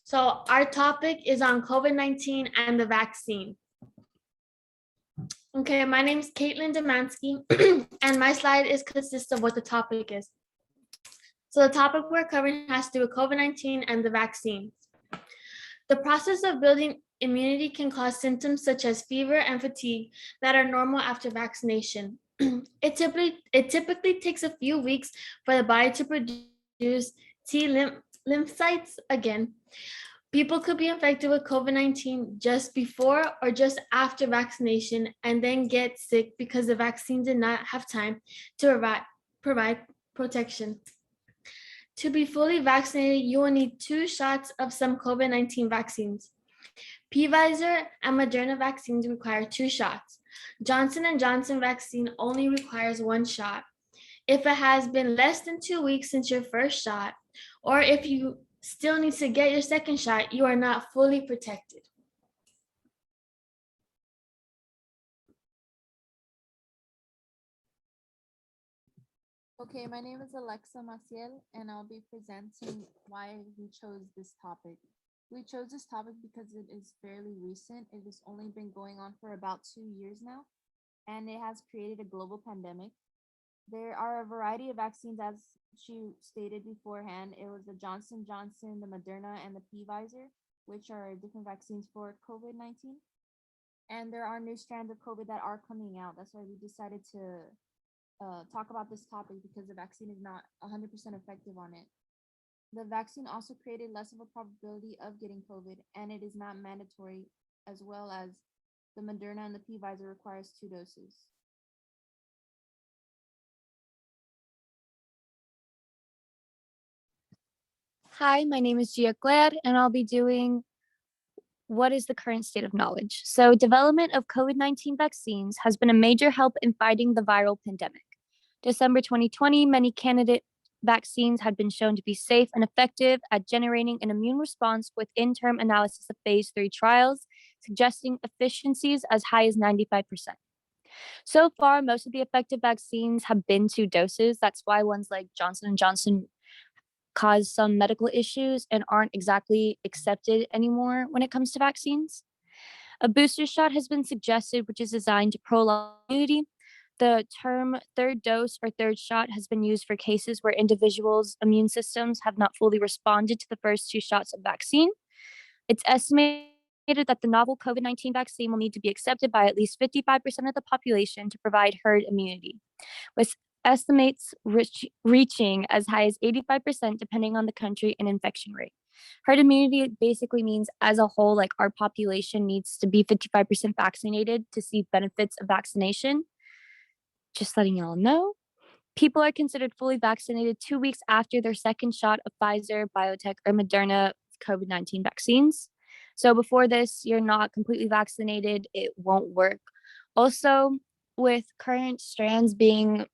So our topic is on COVID-19 and the vaccine. Okay, my name is Caitlin Demansky, and my slide consists of what the topic is. So the topic we're covering has to do with COVID-19 and the vaccines. The process of building immunity can cause symptoms such as fever and fatigue that are normal after vaccination. It typically takes a few weeks for the body to produce T lymphocytes again. People could be infected with COVID-19 just before or just after vaccination and then get sick because the vaccine did not have time to provide protection. To be fully vaccinated, you will need 2 shots of some COVID-19 vaccines. Pfizer and Moderna vaccines require 2 shots. Johnson & Johnson vaccine only requires 1 shot. If it has been less than 2 weeks since your first shot, or if you still need to get your second shot, you are not fully protected. Okay, my name is Alexa Maciel, and I'll be presenting why we chose this topic. We chose this topic because it is fairly recent. It has only been going on for about 2 years now, and it has created a global pandemic. There are a variety of vaccines, as she stated beforehand. It was the Johnson & Johnson, the Moderna, and the Pfizer, which are different vaccines for COVID-19. And there are new strands of COVID that are coming out. That's why we decided to talk about this topic, because the vaccine is not 100% effective on it. The vaccine also created less of a probability of getting COVID, and it is not mandatory, as well as the Moderna and the Pfizer requires 2 doses. Hi, my name is Gia Glad, and I'll be doing what is the current state of knowledge. So development of COVID-19 vaccines has been a major help in fighting the viral pandemic. December 2020, many candidate vaccines had been shown to be safe and effective at generating an immune response with interim analysis of phase 3 trials, suggesting efficiencies as high as 95%. So far, most of the effective vaccines have been 2 doses. That's why ones like Johnson & Johnson cause some medical issues and aren't exactly accepted anymore when it comes to vaccines. A booster shot has been suggested, which is designed to prolong immunity. The term 3rd dose or 3rd shot has been used for cases where individuals' immune systems have not fully responded to the first 2 shots of vaccine. It's estimated that the novel COVID-19 vaccine will need to be accepted by at least 55% of the population to provide herd immunity, with estimates reaching as high as 85% depending on the country and infection rate. Herd immunity basically means as a whole, like our population needs to be 55% vaccinated to see benefits of vaccination. Just letting y'all know. People are considered fully vaccinated 2 weeks after their second shot of Pfizer, BioNTech, or Moderna COVID-19 vaccines. So before this, you're not completely vaccinated, it won't work. Also, with current strands being,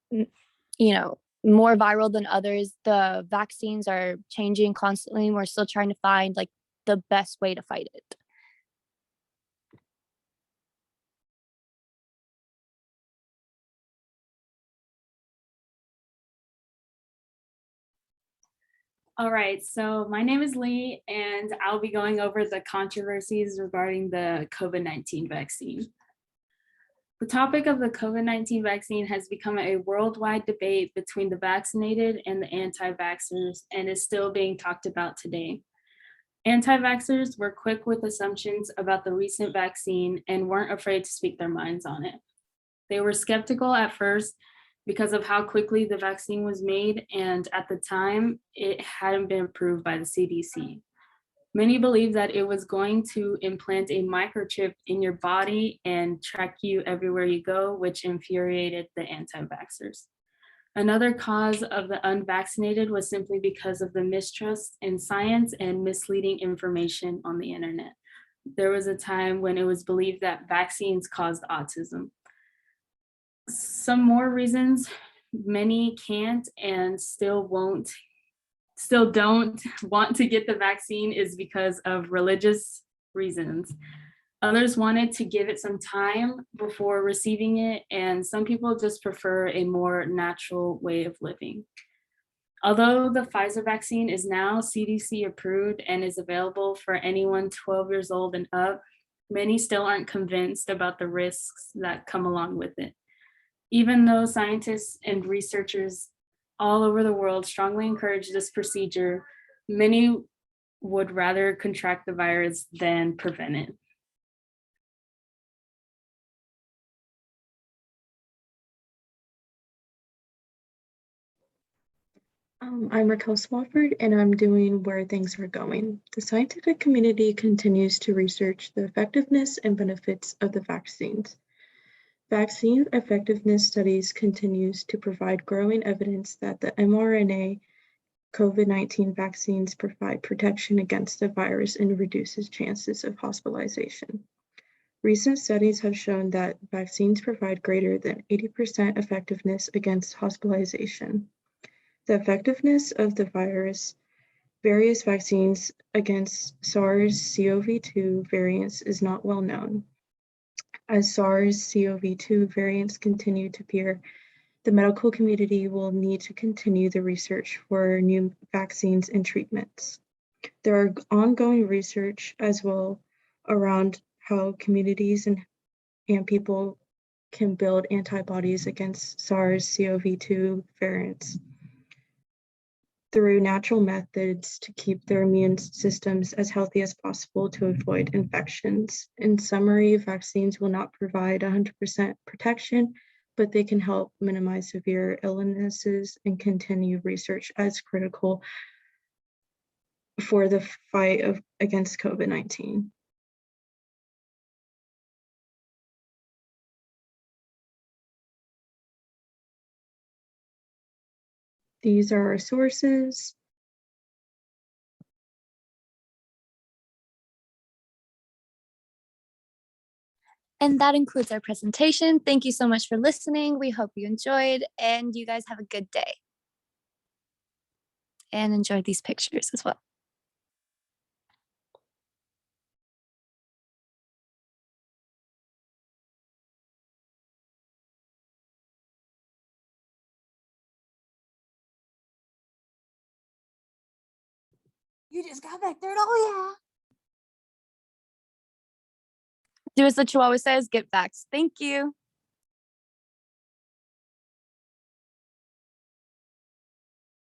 more viral than others, the vaccines are changing constantly. We're still trying to find like the best way to fight it. All right, so my name is Lee, and I'll be going over the controversies regarding the COVID-19 vaccine. The topic of the COVID-19 vaccine has become a worldwide debate between the vaccinated and the anti-vaxxers, and is still being talked about today. Anti-vaxxers were quick with assumptions about the recent vaccine and weren't afraid to speak their minds on it. They were skeptical at first because of how quickly the vaccine was made, and at the time, it hadn't been approved by the CDC. Many believed that it was going to implant a microchip in your body and track you everywhere you go, which infuriated the anti-vaxxers. Another cause of the unvaccinated was simply because of the mistrust in science and misleading information on the internet. There was a time when it was believed that vaccines caused autism. Some more reasons many can't and still don't want to get the vaccine is because of religious reasons. Others wanted to give it some time before receiving it, and some people just prefer a more natural way of living. Although the Pfizer vaccine is now CDC approved and is available for anyone 12 years old and up, many still aren't convinced about the risks that come along with it. Even though scientists and researchers all over the world strongly encourage this procedure, many would rather contract the virus than prevent it. I'm Raquel Swafford, and I'm doing Where Things Are Going. The scientific community continues to research the effectiveness and benefits of the vaccines. Vaccine effectiveness studies continues to provide growing evidence that the mRNA COVID-19 vaccines provide protection against the virus and reduces chances of hospitalization. Recent studies have shown that vaccines provide greater than 80% effectiveness against hospitalization. The effectiveness of the various vaccines against SARS-CoV-2 variants is not well known. As SARS-CoV-2 variants continue to appear, the medical community will need to continue the research for new vaccines and treatments. There are ongoing research as well around how communities and people can build antibodies against SARS-CoV-2 variants through natural methods to keep their immune systems as healthy as possible to avoid infections. In summary, vaccines will not provide 100% protection, but they can help minimize severe illnesses and continue research as critical for the fight against COVID-19. These are our sources. And that includes our presentation. Thank you so much for listening. We hope you enjoyed, and you guys have a good day. And enjoy these pictures as well. You just got back there. Oh, yeah. Do as the Chihuahua says, get vaxxed. Thank you.